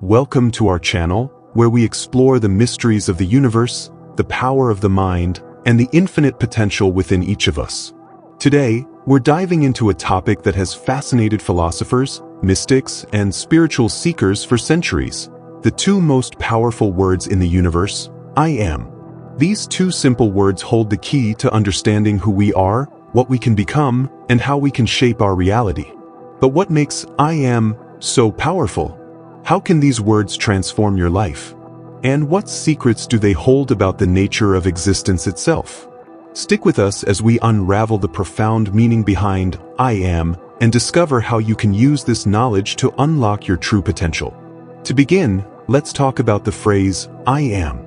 Welcome to our channel, where we explore the mysteries of the universe, the power of the mind, and the infinite potential within each of us. Today, we're diving into a topic that has fascinated philosophers, mystics, and spiritual seekers for centuries: the two most powerful words in the universe, I am. These two simple words hold the key to understanding who we are, what we can become, and how we can shape our reality. But what makes I am so powerful? How can these words transform your life? And what secrets do they hold about the nature of existence itself? Stick with us as we unravel the profound meaning behind I am and discover how you can use this knowledge to unlock your true potential. To begin, let's talk about the phrase I am.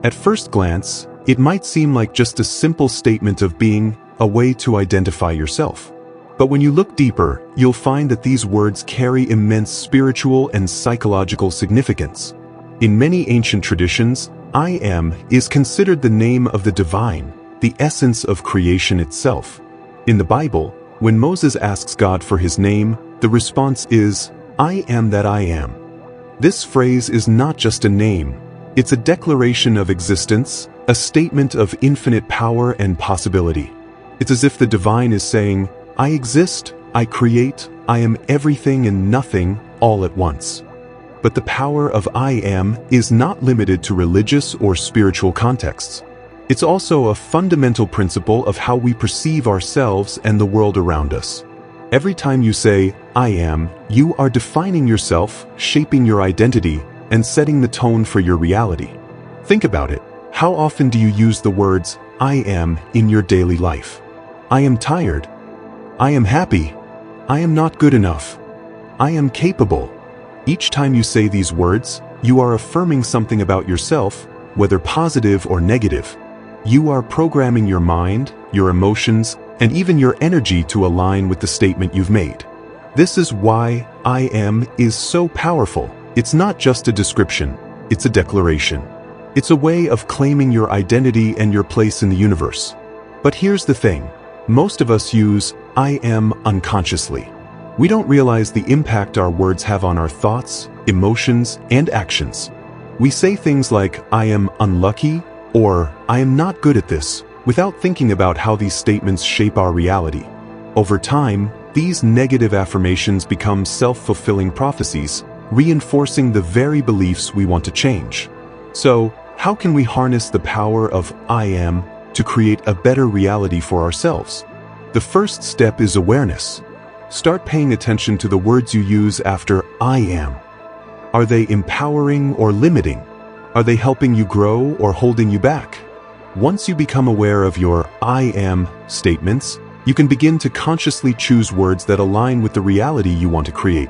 At first glance, it might seem like just a simple statement of being, a way to identify yourself. But when you look deeper, you'll find that these words carry immense spiritual and psychological significance. In many ancient traditions, I am is considered the name of the divine, the essence of creation itself. In the Bible, when Moses asks God for his name, the response is, I am that I am. This phrase is not just a name. It's a declaration of existence, a statement of infinite power and possibility. It's as if the divine is saying, I exist, I create, I am everything and nothing, all at once. But the power of I am is not limited to religious or spiritual contexts. It's also a fundamental principle of how we perceive ourselves and the world around us. Every time you say, I am, you are defining yourself, shaping your identity, and setting the tone for your reality. Think about it. How often do you use the words, I am, in your daily life? I am tired. I am happy. I am not good enough. I am capable. Each time you say these words, you are affirming something about yourself, whether positive or negative. You are programming your mind, your emotions, and even your energy to align with the statement you've made. This is why I am is so powerful. It's not just a description, it's a declaration. It's a way of claiming your identity and your place in the universe. But here's the thing. Most of us use I am unconsciously. We don't realize the impact our words have on our thoughts, emotions, and actions. We say things like, I am unlucky, or I am not good at this, without thinking about how these statements shape our reality. Over time, these negative affirmations become self-fulfilling prophecies, reinforcing the very beliefs we want to change. So, how can we harness the power of I am to create a better reality for ourselves? The first step is awareness. Start paying attention to the words you use after I am. Are they empowering or limiting? Are they helping you grow or holding you back? Once you become aware of your I am statements, you can begin to consciously choose words that align with the reality you want to create.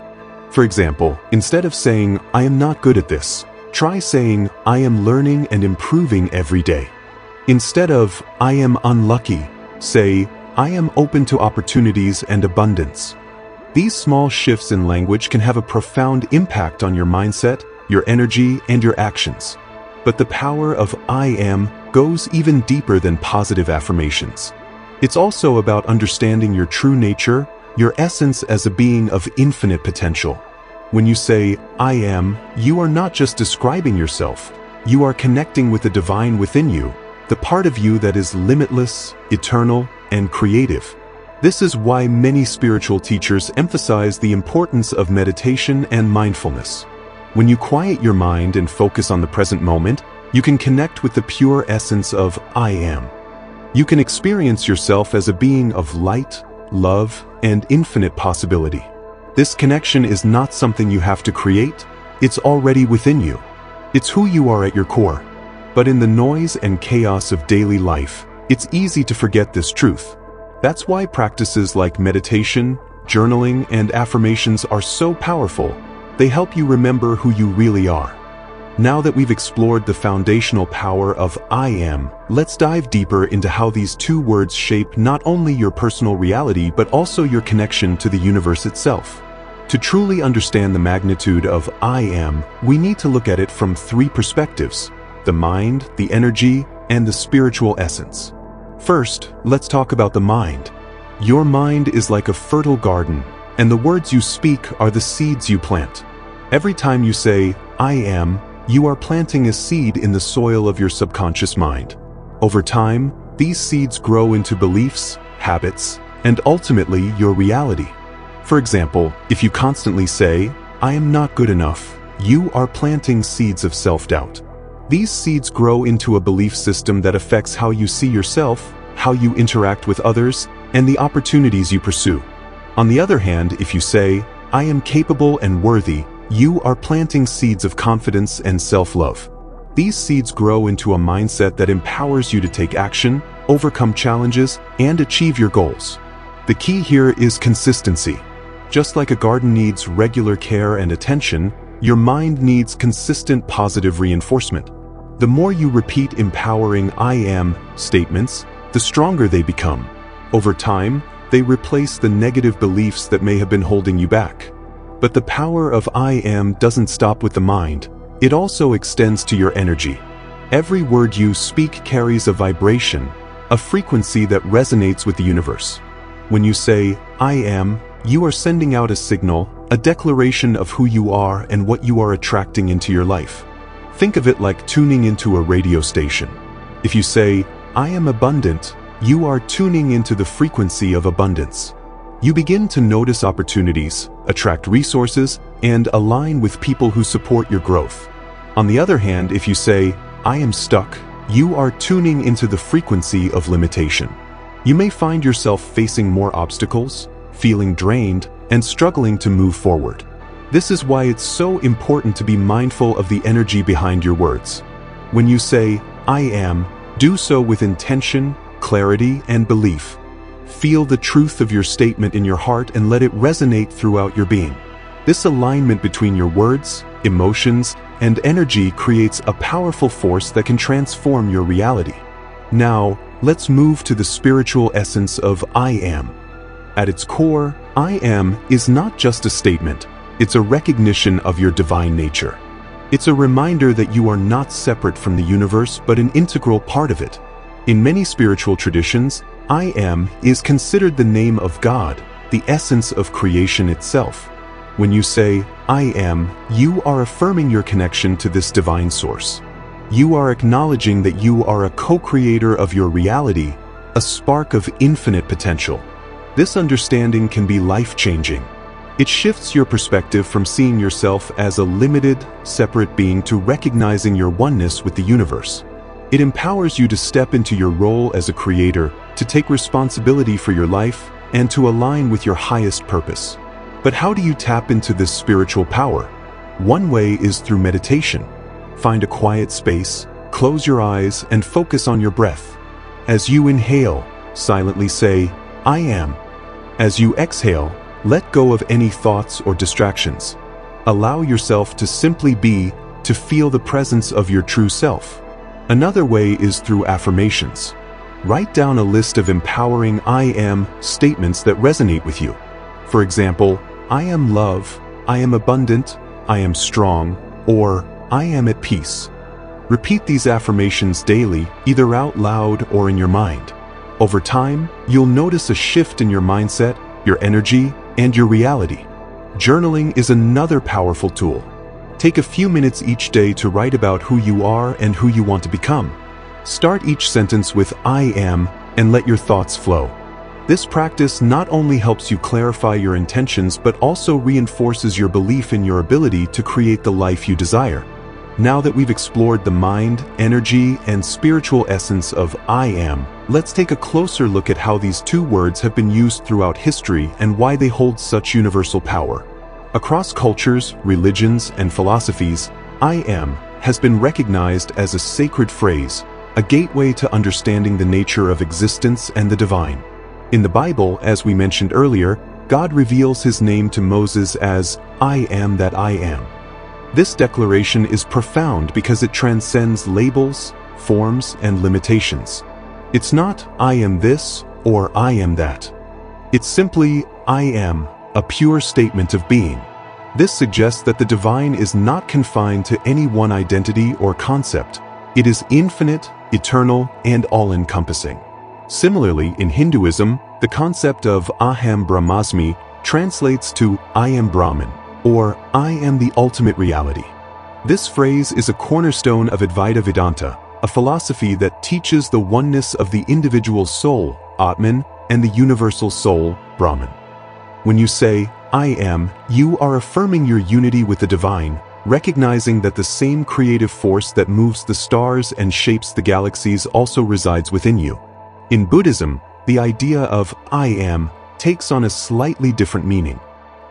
For example, instead of saying, I am not good at this, try saying, I am learning and improving every day. Instead of, I am unlucky, say, I am open to opportunities and abundance. These small shifts in language can have a profound impact on your mindset, your energy, and your actions. But the power of I am goes even deeper than positive affirmations. It's also about understanding your true nature, your essence as a being of infinite potential. When you say, I am, you are not just describing yourself, you are connecting with the divine within you, the part of you that is limitless, eternal, and creative. This is why many spiritual teachers emphasize the importance of meditation and mindfulness. When you quiet your mind and focus on the present moment, you can connect with the pure essence of I am. You can experience yourself as a being of light, love, and infinite possibility. This connection is not something you have to create, it's already within you. It's who you are at your core. But in the noise and chaos of daily life, it's easy to forget this truth. That's why practices like meditation, journaling, and affirmations are so powerful. They help you remember who you really are. Now that we've explored the foundational power of I am, let's dive deeper into how these two words shape not only your personal reality but also your connection to the universe itself. To truly understand the magnitude of I am, we need to look at it from three perspectives: the mind, the energy, and the spiritual essence. First, let's talk about the mind. Your mind is like a fertile garden, and the words you speak are the seeds you plant. Every time you say, I am, you are planting a seed in the soil of your subconscious mind. Over time, these seeds grow into beliefs, habits, and ultimately your reality. For example, if you constantly say, I am not good enough, you are planting seeds of self-doubt. These seeds grow into a belief system that affects how you see yourself, how you interact with others, and the opportunities you pursue. On the other hand, if you say, I am capable and worthy, you are planting seeds of confidence and self-love. These seeds grow into a mindset that empowers you to take action, overcome challenges, and achieve your goals. The key here is consistency. Just like a garden needs regular care and attention, your mind needs consistent positive reinforcement. The more you repeat empowering I am statements, the stronger they become. Over time, they replace the negative beliefs that may have been holding you back. But the power of I am doesn't stop with the mind. It also extends to your energy. Every word you speak carries a vibration, a frequency that resonates with the universe. When you say, I am, you are sending out a signal, a declaration of who you are and what you are attracting into your life. Think of it like tuning into a radio station. If you say, I am abundant, you are tuning into the frequency of abundance. You begin to notice opportunities, attract resources, and align with people who support your growth. On the other hand, if you say, I am stuck, you are tuning into the frequency of limitation. You may find yourself facing more obstacles, feeling drained, and struggling to move forward. This is why it's so important to be mindful of the energy behind your words. When you say, I am, do so with intention, clarity, and belief. Feel the truth of your statement in your heart and let it resonate throughout your being. This alignment between your words, emotions, and energy creates a powerful force that can transform your reality. Now, let's move to the spiritual essence of I am. At its core, I am is not just a statement, it's a recognition of your divine nature. It's a reminder that you are not separate from the universe but an integral part of it. In many spiritual traditions, I am is considered the name of God, the essence of creation itself. When you say, I am, you are affirming your connection to this divine source. You are acknowledging that you are a co-creator of your reality, a spark of infinite potential. This understanding can be life-changing. It shifts your perspective from seeing yourself as a limited, separate being to recognizing your oneness with the universe. It empowers you to step into your role as a creator, to take responsibility for your life, and to align with your highest purpose. But how do you tap into this spiritual power? One way is through meditation. Find a quiet space, close your eyes, and focus on your breath. As you inhale, silently say, I am. As you exhale, let go of any thoughts or distractions. Allow yourself to simply be, to feel the presence of your true self. Another way is through affirmations. Write down a list of empowering I am statements that resonate with you. For example, I am love, I am abundant, I am strong, or I am at peace. Repeat these affirmations daily, either out loud or in your mind. Over time, you'll notice a shift in your mindset, your energy, and your reality. Journaling is another powerful tool. Take a few minutes each day to write about who you are and who you want to become. Start each sentence with I am and let your thoughts flow. This practice not only helps you clarify your intentions but also reinforces your belief in your ability to create the life you desire. Now that we've explored the mind, energy, and spiritual essence of I am, let's take a closer look at how these two words have been used throughout history and why they hold such universal power. Across cultures, religions, and philosophies, I am has been recognized as a sacred phrase, a gateway to understanding the nature of existence and the divine. In the Bible, as we mentioned earlier, God reveals his name to Moses as I am that I am. This declaration is profound because it transcends labels, forms, and limitations. It's not I am this or I am that. It's simply I am, a pure statement of being. This suggests that the divine is not confined to any one identity or concept. It is infinite, eternal, and all-encompassing. Similarly, in Hinduism, the concept of Aham Brahmasmi translates to I am Brahman. or I am the ultimate reality. This phrase is a cornerstone of Advaita Vedanta, a philosophy that teaches the oneness of the individual soul, Atman, and the universal soul, Brahman. When you say, I am, you are affirming your unity with the divine, recognizing that the same creative force that moves the stars and shapes the galaxies also resides within you. In Buddhism, the idea of I am takes on a slightly different meaning.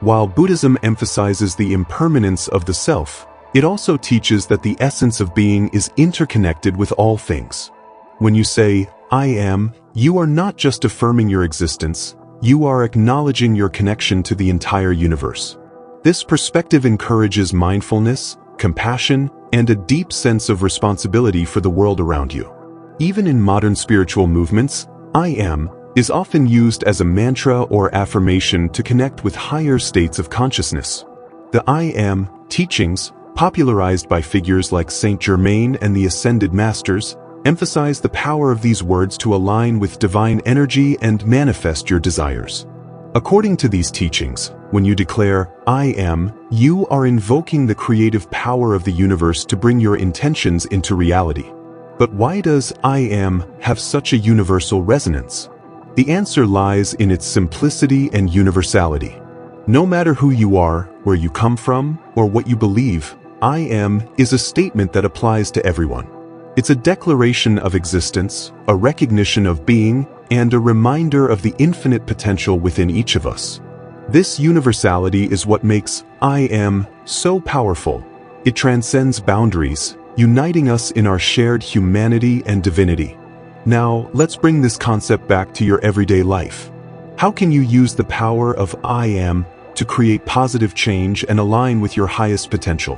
While Buddhism emphasizes the impermanence of the self, it also teaches that the essence of being is interconnected with all things. When you say, I am, you are not just affirming your existence, you are acknowledging your connection to the entire universe. This perspective encourages mindfulness, compassion, and a deep sense of responsibility for the world around you. Even in modern spiritual movements, I am is often used as a mantra or affirmation to connect with higher states of consciousness. The I am teachings, popularized by figures like Saint Germain and the Ascended Masters, emphasize the power of these words to align with divine energy and manifest your desires. According to these teachings, when you declare, I am, you are invoking the creative power of the universe to bring your intentions into reality. But why does I am have such a universal resonance? The answer lies in its simplicity and universality. No matter who you are, where you come from, or what you believe, I am is a statement that applies to everyone. It's a declaration of existence, a recognition of being, and a reminder of the infinite potential within each of us. This universality is what makes I am so powerful. It transcends boundaries, uniting us in our shared humanity and divinity. Now, let's bring this concept back to your everyday life. How can you use the power of I am to create positive change and align with your highest potential?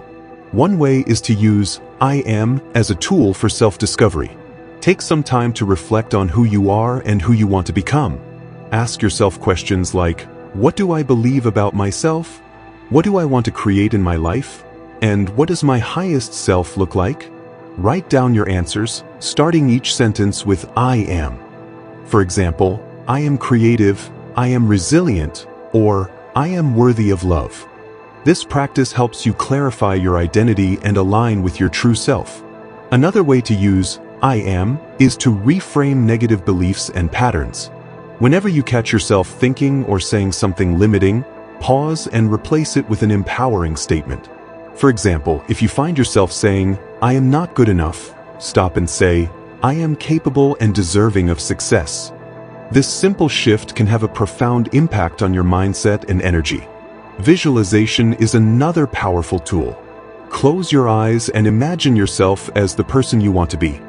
One way is to use I am as a tool for self-discovery. Take some time to reflect on who you are and who you want to become. Ask yourself questions like, what do I believe about myself? What do I want to create in my life? And what does my highest self look like? Write down your answers, starting each sentence with I am. For example, I am creative, I am resilient, or I am worthy of love. This practice helps you clarify your identity and align with your true self. Another way to use I am is to reframe negative beliefs and patterns. Whenever you catch yourself thinking or saying something limiting, pause and replace it with an empowering statement. For example, if you find yourself saying, I am not good enough, stop and say, I am capable and deserving of success. This simple shift can have a profound impact on your mindset and energy. Visualization is another powerful tool. Close your eyes and imagine yourself as the person you want to be.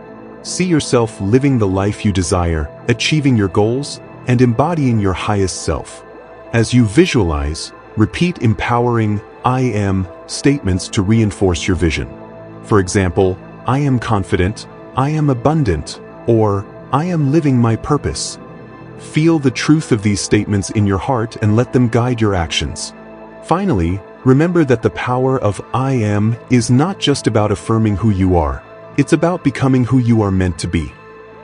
See yourself living the life you desire, achieving your goals, and embodying your highest self. As you visualize, repeat empowering I am statements to reinforce your vision. For example, I am confident, I am abundant, or I am living my purpose. Feel the truth of these statements in your heart and let them guide your actions. Finally, remember that the power of I am is not just about affirming who you are. It's about becoming who you are meant to be.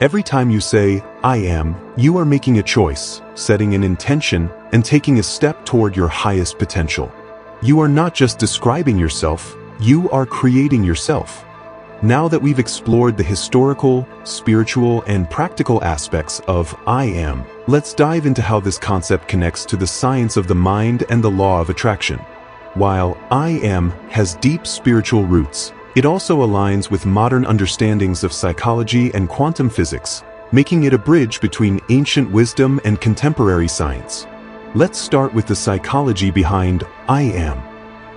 Every time you say, I am, you are making a choice, setting an intention, and taking a step toward your highest potential. You are not just describing yourself, you are creating yourself. Now that we've explored the historical, spiritual, and practical aspects of I am, let's dive into how this concept connects to the science of the mind and the law of attraction. While I am has deep spiritual roots, it also aligns with modern understandings of psychology and quantum physics, making it a bridge between ancient wisdom and contemporary science. Let's start with the psychology behind I am.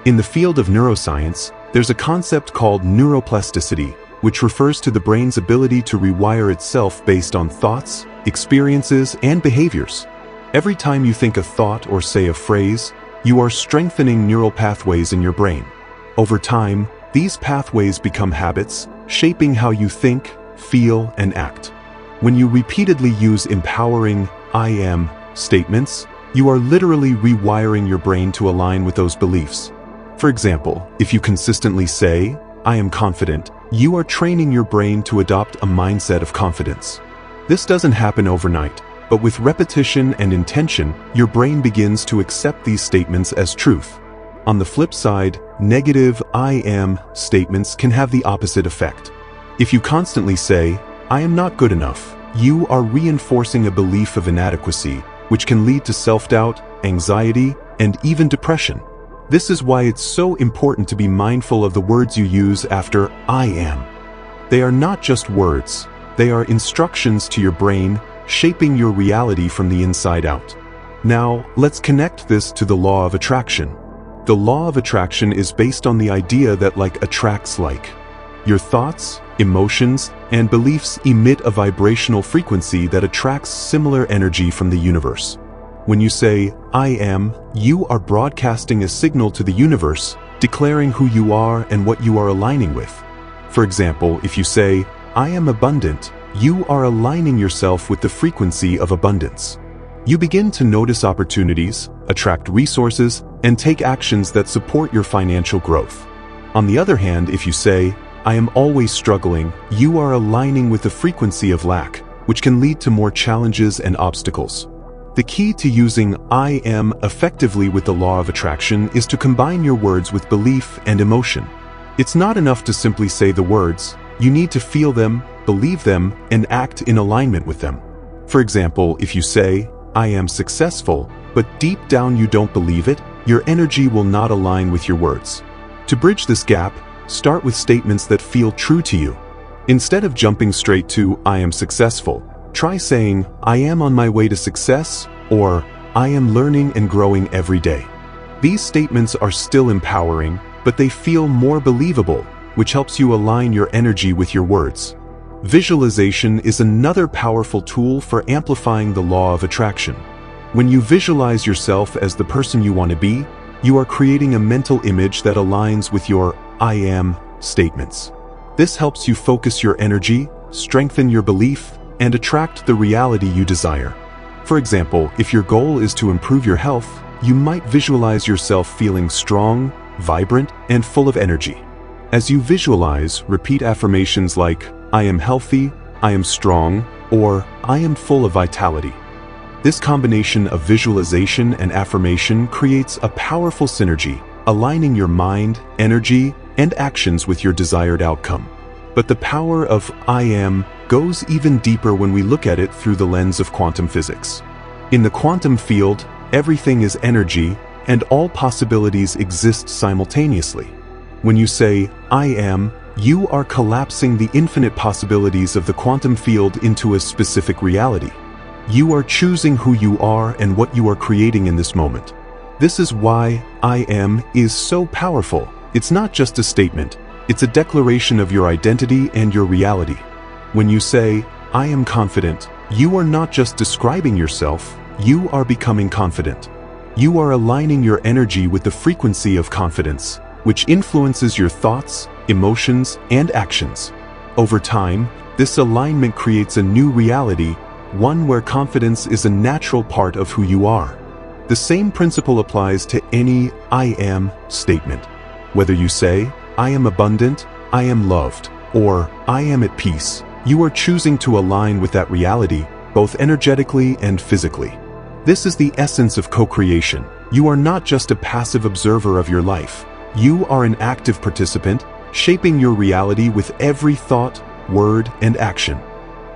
In the field of neuroscience, there's a concept called neuroplasticity, which refers to the brain's ability to rewire itself based on thoughts, experiences, and behaviors. Every time you think a thought or say a phrase, you are strengthening neural pathways in your brain. Over time, these pathways become habits, shaping how you think, feel, and act. When you repeatedly use empowering I am statements, you are literally rewiring your brain to align with those beliefs. For example, if you consistently say, I am confident, you are training your brain to adopt a mindset of confidence. This doesn't happen overnight, but with repetition and intention, your brain begins to accept these statements as truth. On the flip side, negative I am statements can have the opposite effect. If you constantly say, I am not good enough, you are reinforcing a belief of inadequacy, which can lead to self-doubt, anxiety, and even depression. This is why it's so important to be mindful of the words you use after I am. They are not just words, they are instructions to your brain, shaping your reality from the inside out. Now, let's connect this to the law of attraction. The law of attraction is based on the idea that like attracts like. Your thoughts, emotions, and beliefs emit a vibrational frequency that attracts similar energy from the universe. When you say, I am, you are broadcasting a signal to the universe, declaring who you are and what you are aligning with. For example, if you say, I am abundant, you are aligning yourself with the frequency of abundance. You begin to notice opportunities, attract resources, and take actions that support your financial growth. On the other hand, if you say, I am always struggling, you are aligning with the frequency of lack, which can lead to more challenges and obstacles. The key to using I am effectively with the law of attraction is to combine your words with belief and emotion. It's not enough to simply say the words, you need to feel them, believe them, and act in alignment with them. For example, if you say, I am successful, but deep down you don't believe it, your energy will not align with your words. To bridge this gap, start with statements that feel true to you. Instead of jumping straight to, I am successful, try saying, I am on my way to success, or I am learning and growing every day. These statements are still empowering, but they feel more believable, which helps you align your energy with your words. Visualization is another powerful tool for amplifying the law of attraction. When you visualize yourself as the person you want to be, you are creating a mental image that aligns with your I am statements. This helps you focus your energy, strengthen your belief, and attract the reality you desire. For example, if your goal is to improve your health, you might visualize yourself feeling strong, vibrant, and full of energy. As you visualize, repeat affirmations like, I am healthy, I am strong, or I am full of vitality. This combination of visualization and affirmation creates a powerful synergy, aligning your mind, energy, and actions with your desired outcome. But the power of I am goes even deeper when we look at it through the lens of quantum physics. In the quantum field, everything is energy, and all possibilities exist simultaneously. When you say, I am, you are collapsing the infinite possibilities of the quantum field into a specific reality. You are choosing who you are and what you are creating in this moment. This is why I am is so powerful. It's not just a statement, it's a declaration of your identity and your reality. When you say, I am confident, you are not just describing yourself, you are becoming confident. You are aligning your energy with the frequency of confidence, which influences your thoughts, emotions, and actions. Over time, this alignment creates a new reality, one where confidence is a natural part of who you are. The same principle applies to any I am statement. Whether you say, I am abundant, I am loved, or I am at peace, you are choosing to align with that reality, both energetically and physically. This is the essence of co-creation. You are not just a passive observer of your life. You are an active participant, shaping your reality with every thought, word, and action.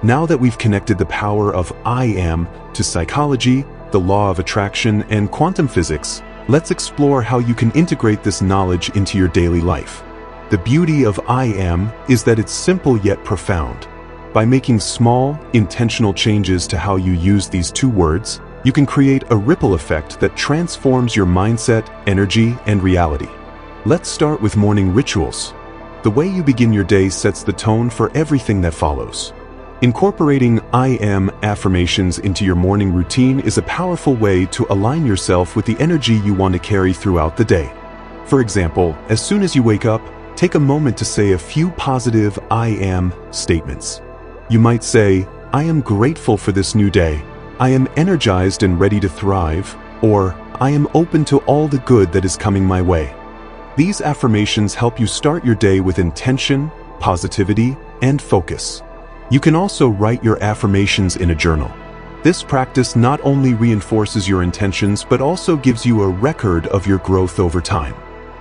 Now that we've connected the power of I am to psychology, the law of attraction, and quantum physics, let's explore how you can integrate this knowledge into your daily life. The beauty of I am is that it's simple yet profound. By making small, intentional changes to how you use these two words, you can create a ripple effect that transforms your mindset, energy, and reality. Let's start with morning rituals. The way you begin your day sets the tone for everything that follows. Incorporating I am affirmations into your morning routine is a powerful way to align yourself with the energy you want to carry throughout the day. For example, as soon as you wake up, take a moment to say a few positive I am statements. You might say, I am grateful for this new day. I am energized and ready to thrive, or I am open to all the good that is coming my way. These affirmations help you start your day with intention, positivity, and focus. You can also write your affirmations in a journal. This practice not only reinforces your intentions but also gives you a record of your growth over time.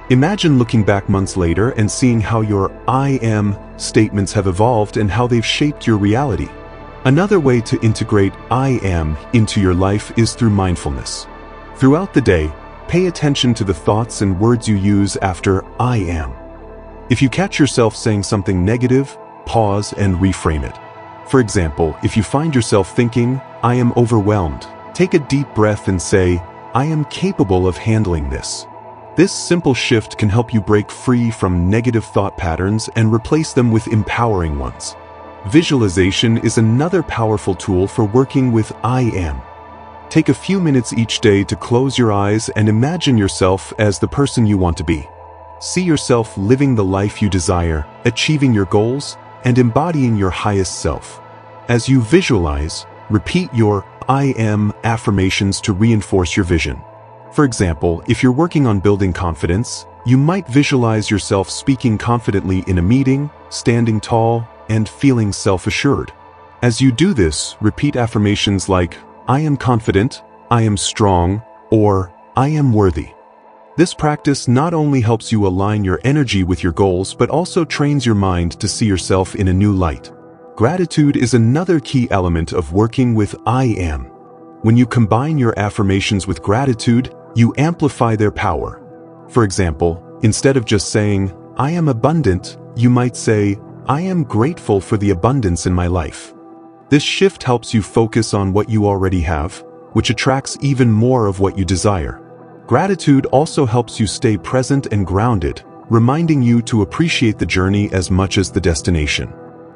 Imagine looking back months later and seeing how your "I am" statements have evolved and how they've shaped your reality. Another way to integrate "I am" into your life is through mindfulness. Throughout the day, pay attention to the thoughts and words you use after "I am." If you catch yourself saying something negative, pause and reframe it. For example, if you find yourself thinking, "I am overwhelmed," take a deep breath and say, "I am capable of handling this." This simple shift can help you break free from negative thought patterns and replace them with empowering ones. Visualization is another powerful tool for working with "I am." Take a few minutes each day to close your eyes and imagine yourself as the person you want to be. See yourself living the life you desire, achieving your goals, and embodying your highest self. As you visualize, repeat your "I am" affirmations to reinforce your vision. For example, if you're working on building confidence, you might visualize yourself speaking confidently in a meeting, standing tall, and feeling self-assured. As you do this, repeat affirmations like, "I am confident," "I am strong," or "I am worthy." This practice not only helps you align your energy with your goals but also trains your mind to see yourself in a new light. Gratitude is another key element of working with "I am." When you combine your affirmations with gratitude, you amplify their power. For example, instead of just saying, "I am abundant," you might say, "I am grateful for the abundance in my life." This shift helps you focus on what you already have, which attracts even more of what you desire. Gratitude also helps you stay present and grounded, reminding you to appreciate the journey as much as the destination.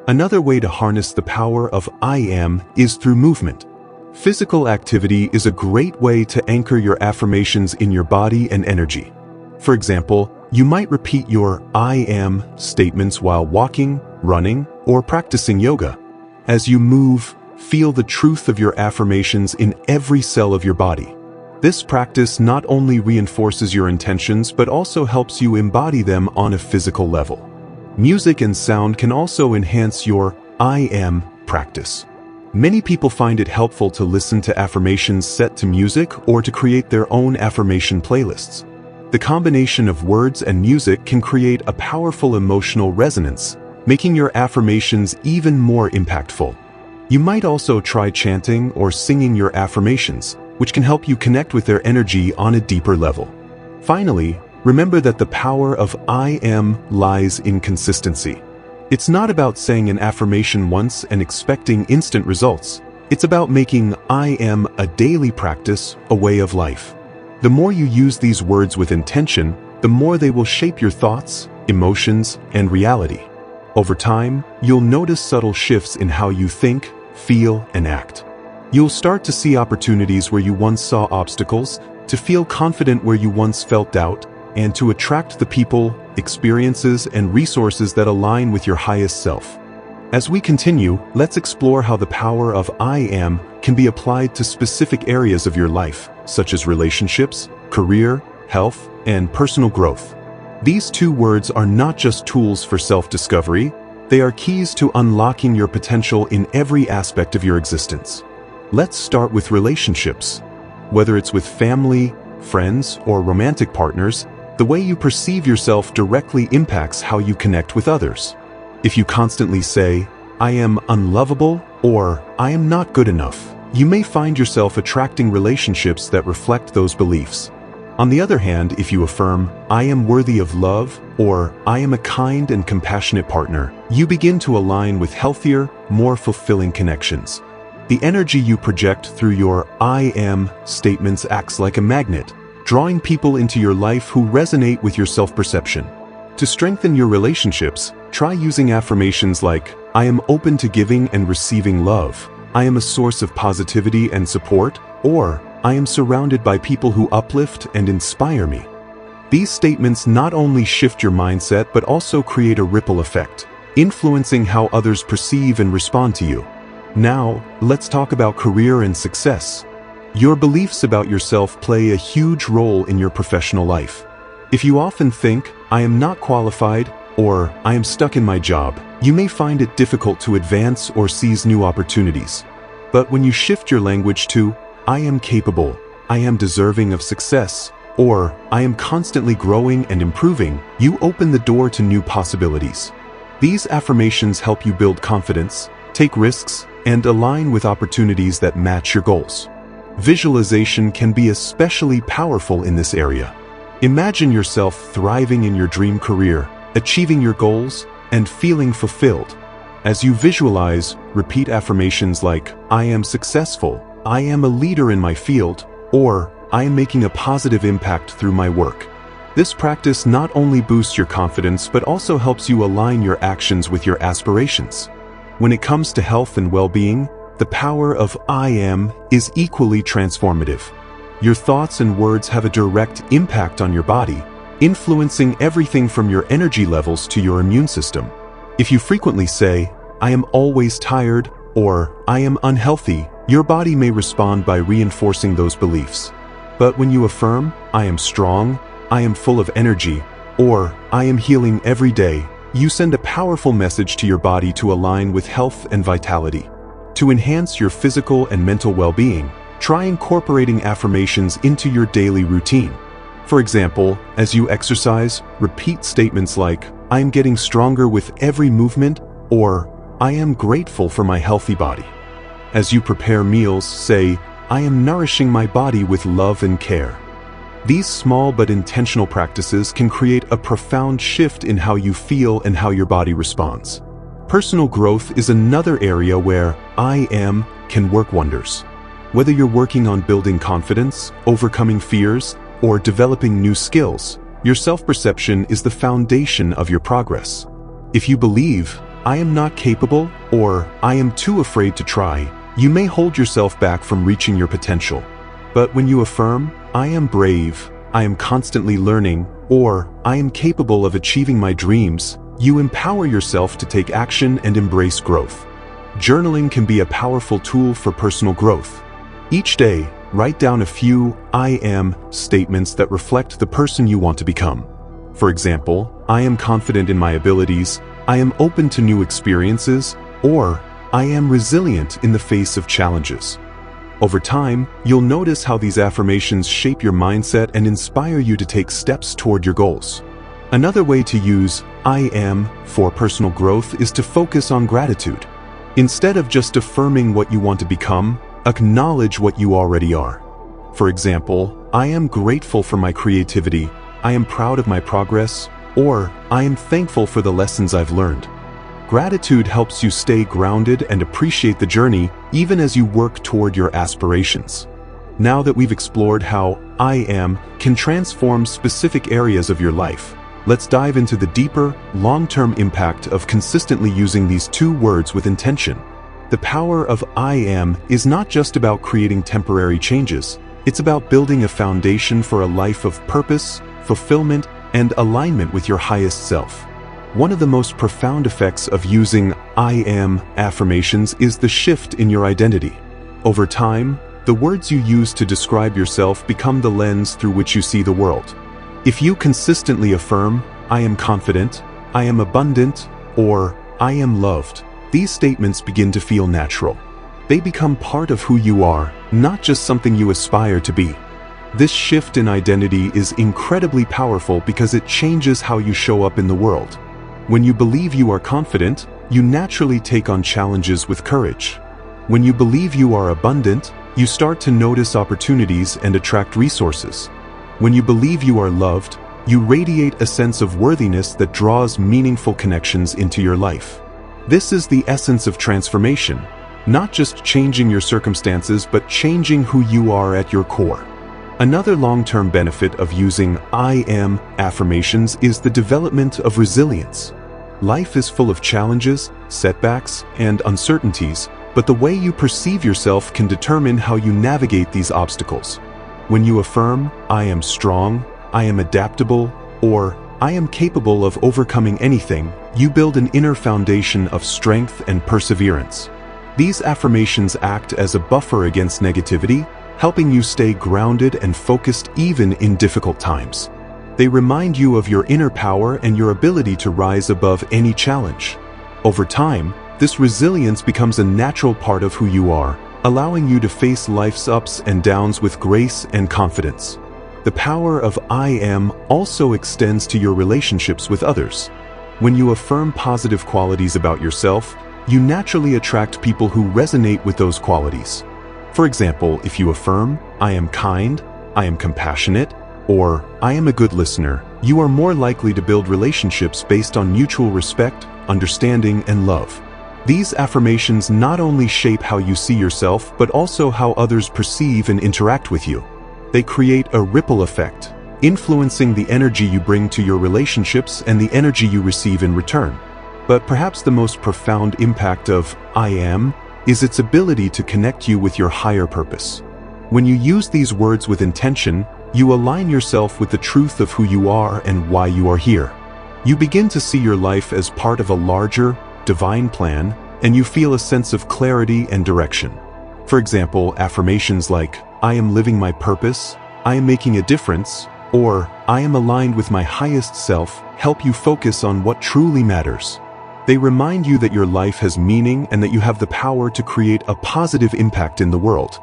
Another way to harness the power of "I am" is through movement. Physical activity is a great way to anchor your affirmations in your body and energy. For example, you might repeat your "I am" statements while walking, running, or practicing yoga. As you move, feel the truth of your affirmations in every cell of your body. This practice not only reinforces your intentions but also helps you embody them on a physical level. Music and sound can also enhance your "I am" practice. Many people find it helpful to listen to affirmations set to music or to create their own affirmation playlists. The combination of words and music can create a powerful emotional resonance, making your affirmations even more impactful. You might also try chanting or singing your affirmations, which can help you connect with their energy on a deeper level. Finally, remember that the power of "I am" lies in consistency. It's not about saying an affirmation once and expecting instant results. It's about making "I am" a daily practice, a way of life. The more you use these words with intention, the more they will shape your thoughts, emotions, and reality. Over time, you'll notice subtle shifts in how you think, feel, and act. You'll start to see opportunities where you once saw obstacles, to feel confident where you once felt doubt, and to attract the people, experiences, and resources that align with your highest self. As we continue, let's explore how the power of "I am" can be applied to specific areas of your life, such as relationships, career, health, and personal growth. These two words are not just tools for self-discovery, they are keys to unlocking your potential in every aspect of your existence. Let's start with relationships. Whether it's with family, friends, or romantic partners, the way you perceive yourself directly impacts how you connect with others. If you constantly say, "I am unlovable," or "I am not good enough," you may find yourself attracting relationships that reflect those beliefs. On the other hand, if you affirm, "I am worthy of love," or "I am a kind and compassionate partner," you begin to align with healthier, more fulfilling connections. The energy you project through your "I am" statements acts like a magnet, drawing people into your life who resonate with your self-perception. To strengthen your relationships, try using affirmations like, "I am open to giving and receiving love," "I am a source of positivity and support," or "I am surrounded by people who uplift and inspire me." These statements not only shift your mindset but also create a ripple effect, influencing how others perceive and respond to you. Now, let's talk about career and success. Your beliefs about yourself play a huge role in your professional life. If you often think, "I am not qualified," or "I am stuck in my job," you may find it difficult to advance or seize new opportunities. But when you shift your language to, I am capable, I am deserving of success, or I am constantly growing and improving, you open the door to new possibilities. These affirmations help you build confidence, take risks, and align with opportunities that match your goals. Visualization can be especially powerful in this area. Imagine yourself thriving in your dream career, achieving your goals, and feeling fulfilled. As you visualize, repeat affirmations like, I am successful, I am a leader in my field, or I am making a positive impact through my work. This practice not only boosts your confidence but also helps you align your actions with your aspirations. When it comes to health and well-being, the power of I am is equally transformative. Your thoughts and words have a direct impact on your body, influencing everything from your energy levels to your immune system. If you frequently say, I am always tired, or I am unhealthy, your body may respond by reinforcing those beliefs. But when you affirm, I am strong, I am full of energy, or I am healing every day, you send a powerful message to your body to align with health and vitality. To enhance your physical and mental well-being, try incorporating affirmations into your daily routine. For example, as you exercise, repeat statements like, I am getting stronger with every movement, or I am grateful for my healthy body. As you prepare meals, say, I am nourishing my body with love and care. These small but intentional practices can create a profound shift in how you feel and how your body responds. Personal growth is another area where I am can work wonders. Whether you're working on building confidence, overcoming fears, or developing new skills, your self-perception is the foundation of your progress. If you believe, I am not capable, or I am too afraid to try, you may hold yourself back from reaching your potential. But when you affirm, I am brave, I am constantly learning, or I am capable of achieving my dreams, you empower yourself to take action and embrace growth. Journaling can be a powerful tool for personal growth. Each day, write down a few I am statements that reflect the person you want to become. For example, I am confident in my abilities, I am open to new experiences, or I am resilient in the face of challenges. Over time, you'll notice how these affirmations shape your mindset and inspire you to take steps toward your goals. Another way to use I am for personal growth is to focus on gratitude. Instead of just affirming what you want to become, acknowledge what you already are. For example, I am grateful for my creativity, I am proud of my progress, or I am thankful for the lessons I've learned. Gratitude helps you stay grounded and appreciate the journey even as you work toward your aspirations. Now that we've explored how I am can transform specific areas of your life, let's dive into the deeper, long-term impact of consistently using these two words with intention. The power of I am is not just about creating temporary changes, it's about building a foundation for a life of purpose, fulfillment, and alignment with your highest self. One of the most profound effects of using I am affirmations is the shift in your identity. Over time, the words you use to describe yourself become the lens through which you see the world. If you consistently affirm, I am confident, I am abundant, or I am loved, these statements begin to feel natural. They become part of who you are, not just something you aspire to be. This shift in identity is incredibly powerful because it changes how you show up in the world. When you believe you are confident, you naturally take on challenges with courage. When you believe you are abundant, you start to notice opportunities and attract resources. When you believe you are loved, you radiate a sense of worthiness that draws meaningful connections into your life. This is the essence of transformation, not just changing your circumstances, but changing who you are at your core. Another long-term benefit of using I am affirmations is the development of resilience. Life is full of challenges, setbacks, and uncertainties, but the way you perceive yourself can determine how you navigate these obstacles. When you affirm, I am strong, I am adaptable, or I am capable of overcoming anything, you build an inner foundation of strength and perseverance. These affirmations act as a buffer against negativity, helping you stay grounded and focused even in difficult times. They remind you of your inner power and your ability to rise above any challenge. Over time, this resilience becomes a natural part of who you are, allowing you to face life's ups and downs with grace and confidence. The power of I am also extends to your relationships with others. When you affirm positive qualities about yourself, you naturally attract people who resonate with those qualities. For example, if you affirm, I am kind, I am compassionate, or I am a good listener, you are more likely to build relationships based on mutual respect, understanding, and love. These affirmations not only shape how you see yourself, but also how others perceive and interact with you. They create a ripple effect, influencing the energy you bring to your relationships and the energy you receive in return. But perhaps the most profound impact of I am is its ability to connect you with your higher purpose. When you use these words with intention, you align yourself with the truth of who you are and why you are here. You begin to see your life as part of a larger, divine plan, and you feel a sense of clarity and direction. For example, affirmations like, I am living my purpose, I am making a difference, or I am aligned with my highest self help you focus on what truly matters. They remind you that your life has meaning and that you have the power to create a positive impact in the world.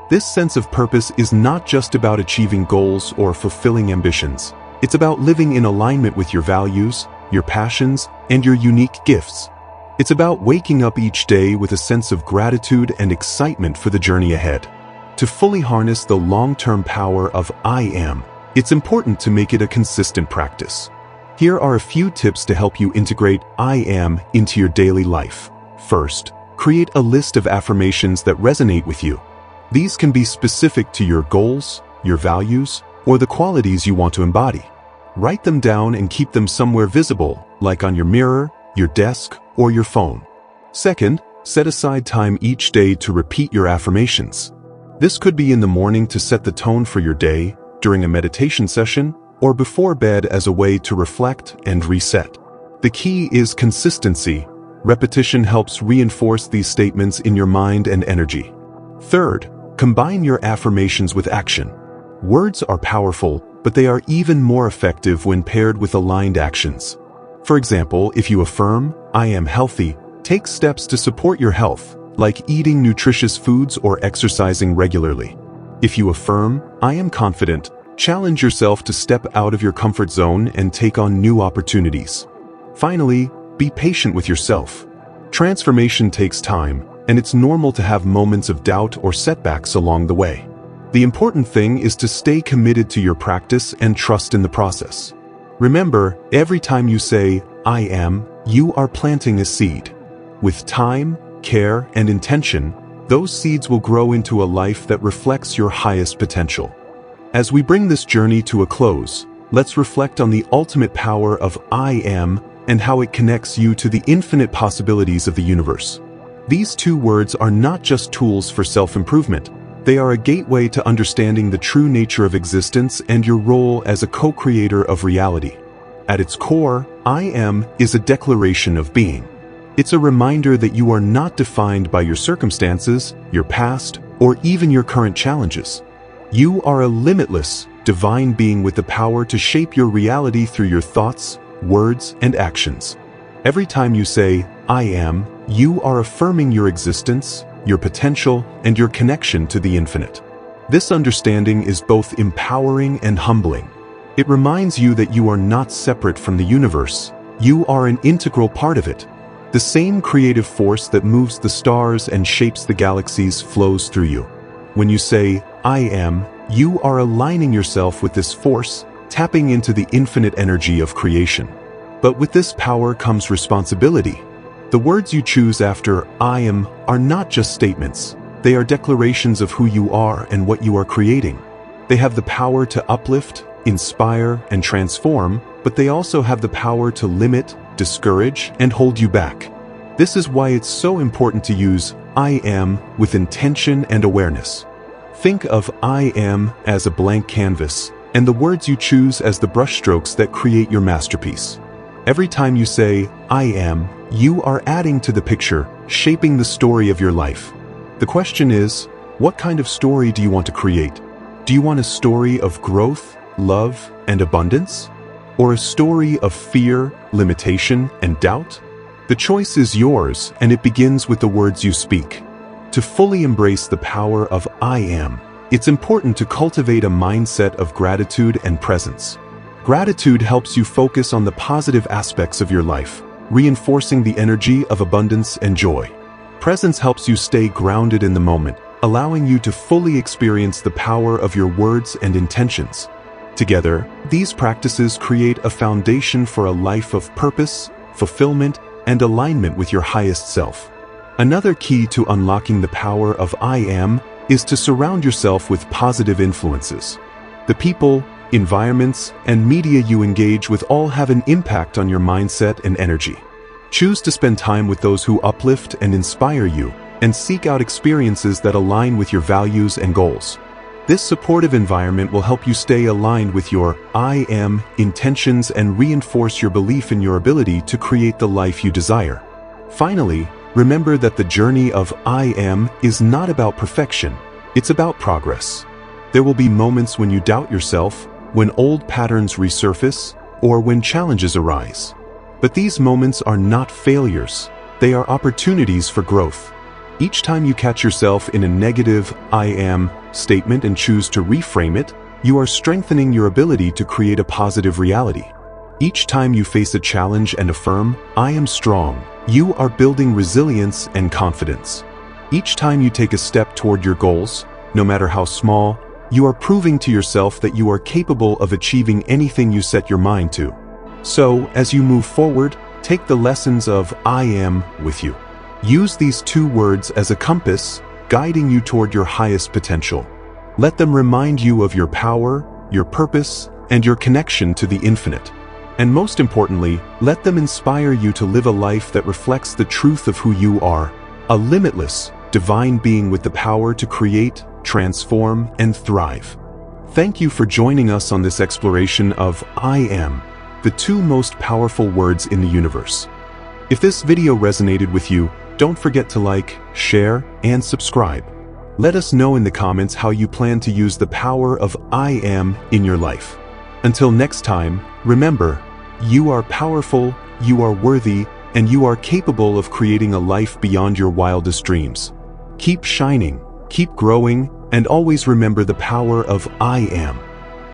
This sense of purpose is not just about achieving goals or fulfilling ambitions. It's about living in alignment with your values, your passions, and your unique gifts. It's about waking up each day with a sense of gratitude and excitement for the journey ahead. To fully harness the long-term power of I am, it's important to make it a consistent practice. Here are a few tips to help you integrate I am into your daily life. First, create a list of affirmations that resonate with you. These can be specific to your goals, your values, or the qualities you want to embody. Write them down and keep them somewhere visible, like on your mirror, your desk, or your phone. Second, set aside time each day to repeat your affirmations. This could be in the morning to set the tone for your day, during a meditation session, or before bed as a way to reflect and reset. The key is consistency. Repetition helps reinforce these statements in your mind and energy. Third, combine your affirmations with action. Words are powerful, but they are even more effective when paired with aligned actions. For example, if you affirm, I am healthy, take steps to support your health, like eating nutritious foods or exercising regularly. If you affirm, I am confident, challenge yourself to step out of your comfort zone and take on new opportunities. Finally, be patient with yourself. Transformation takes time, and it's normal to have moments of doubt or setbacks along the way. The important thing is to stay committed to your practice and trust in the process. Remember, every time you say, I am, you are planting a seed. With time, care, and intention, those seeds will grow into a life that reflects your highest potential. As we bring this journey to a close, let's reflect on the ultimate power of I am and how it connects you to the infinite possibilities of the universe. These two words are not just tools for self-improvement. They are a gateway to understanding the true nature of existence and your role as a co-creator of reality. At its core, I am is a declaration of being. It's a reminder that you are not defined by your circumstances, your past, or even your current challenges. You are a limitless, divine being with the power to shape your reality through your thoughts, words, and actions. Every time you say, I am, you are affirming your existence, your potential, and your connection to the infinite. This understanding is both empowering and humbling. It reminds you that you are not separate from the universe. You are an integral part of it. The same creative force that moves the stars and shapes the galaxies flows through you. When you say, I am, you are aligning yourself with this force, tapping into the infinite energy of creation. But with this power comes responsibility. The words you choose after I am are not just statements. They are declarations of who you are and what you are creating. They have the power to uplift, inspire, and transform, but they also have the power to limit, discourage, and hold you back. This is why it's so important to use I am with intention and awareness. Think of I am as a blank canvas, and the words you choose as the brushstrokes that create your masterpiece. Every time you say, I am, you are adding to the picture, shaping the story of your life. The question is, what kind of story do you want to create? Do you want a story of growth, love, and abundance? Or a story of fear, limitation, and doubt? The choice is yours, and it begins with the words you speak. To fully embrace the power of I am, it's important to cultivate a mindset of gratitude and presence. Gratitude helps you focus on the positive aspects of your life, reinforcing the energy of abundance and joy. Presence helps you stay grounded in the moment, allowing you to fully experience the power of your words and intentions. Together, these practices create a foundation for a life of purpose, fulfillment, and alignment with your highest self. Another key to unlocking the power of I am is to surround yourself with positive influences. The people, environments, and media you engage with all have an impact on your mindset and energy. Choose to spend time with those who uplift and inspire you, and seek out experiences that align with your values and goals. This supportive environment will help you stay aligned with your I am intentions and reinforce your belief in your ability to create the life you desire. Finally, remember that the journey of I am is not about perfection, it's about progress. There will be moments when you doubt yourself, when old patterns resurface, or when challenges arise. But these moments are not failures, they are opportunities for growth. Each time you catch yourself in a negative I am statement and choose to reframe it, you are strengthening your ability to create a positive reality. Each time you face a challenge and affirm, I am strong, you are building resilience and confidence. Each time you take a step toward your goals, no matter how small, you are proving to yourself that you are capable of achieving anything you set your mind to. So, as you move forward, take the lessons of I am with you. Use these two words as a compass, guiding you toward your highest potential. Let them remind you of your power, your purpose, and your connection to the infinite. And most importantly, let them inspire you to live a life that reflects the truth of who you are, a limitless, divine being with the power to create, transform, and thrive. Thank you for joining us on this exploration of I am, the two most powerful words in the universe. If this video resonated with you, don't forget to like, share, and subscribe. Let us know in the comments how you plan to use the power of I am in your life. Until next time, remember, you are powerful, you are worthy, and you are capable of creating a life beyond your wildest dreams. Keep shining, keep growing, and always remember the power of I am.